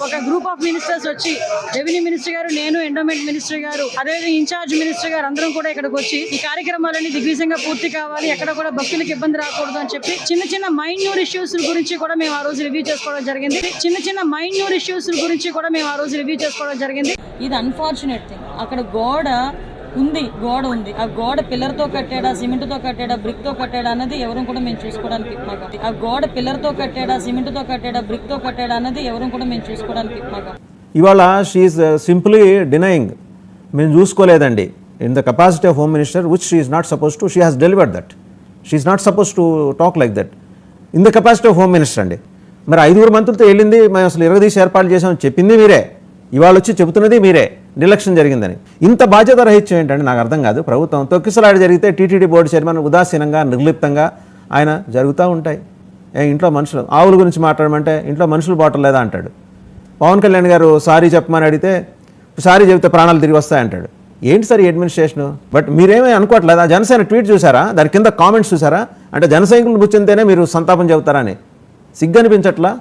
ఒక group of ministers వచ్చి revenue minister గారు, నేను, ఎండోమెంట్ మినిస్టర్ గారు, అదేవిధంగా ఇన్ఛార్జ్ మినిస్టర్ గారు అందరం కూడా ఇక్కడికి వచ్చి ఈ కార్యక్రమాలన్నీ దిగ్విజయంగా పూర్తి కావాలి, ఎక్కడ కూడా భక్తులకు ఇబ్బంది రాకూడదు అని చెప్పి చిన్న చిన్న మైన్యూర్ ఇష్యూస్ గురించి కూడా మేము ఆ రోజు రివ్యూ చేసుకోవడం జరిగింది. ఇది అన్ఫార్చునేట్ థింగ్. అక్కడ గోడ ఉంది. ఆ గోడ పిల్లర్ తో కట్టాడా, సిమెంట్ తో కట్టాడా, బ్రిక్ తో కట్టాడా అన్నది ఎవరు కూడా మేము చూసుకోవడానికి ఆ గోడ పిల్లర్ తో కట్టాడా, సిమెంట్ తో కట్టాడా, బ్రిక్ తో కట్టాడా అన్నది ఎవరు కూడా మేము చూసుకోవడానికి ఇవాళ షీఈస్ సింప్లీ డినయింగ్. మేము చూసుకోలేదండి. In the capacity of home minister which she is not suppose to, she has delivered that. She is not suppose to talk like that in the capacity of home minister అండి. మరి 5 మంత్రులతో వెళ్ళింది, మేము అసలు 20 ఏర్పాట్లు చేసామని చెప్పింది మీరే, ఇవాళ వచ్చి చెబుతున్నది మీరే నిర్లక్ష్యం జరిగిందని. ఇంత బాధ్యత రహిత్యం ఏంటంటే నాకు అర్థం కాదు. ప్రభుత్వం తొక్కిసలాట జరిగితే టీటీడీ బోర్డు చైర్మన్ ఉదాసీనంగా, నిర్లిప్తంగా ఆయన జరుగుతూ ఉంటాయి. ఇంట్లో మనుషులు ఆవుల గురించి మాట్లాడమంటే ఇంట్లో మనుషులు బాటం లేదా అంటాడు. పవన్ కళ్యాణ్ గారు సారీ చెప్పమని అడిగితే సారీ చెబితే ప్రాణాలు తిరిగి వస్తాయంటాడు. ఏంటి సార్ ఈ అడ్మినిస్ట్రేషను? బట్ మీరేమీ అనుకోవట్లేదా? జనసేన ట్వీట్ చూసారా? దాని కింద కామెంట్స్ చూసారా? అంటే జన సైనికులను కూర్చుంటేనే మీరు సంతాపం చెబుతారని సిగ్గు అనిపించట్లా?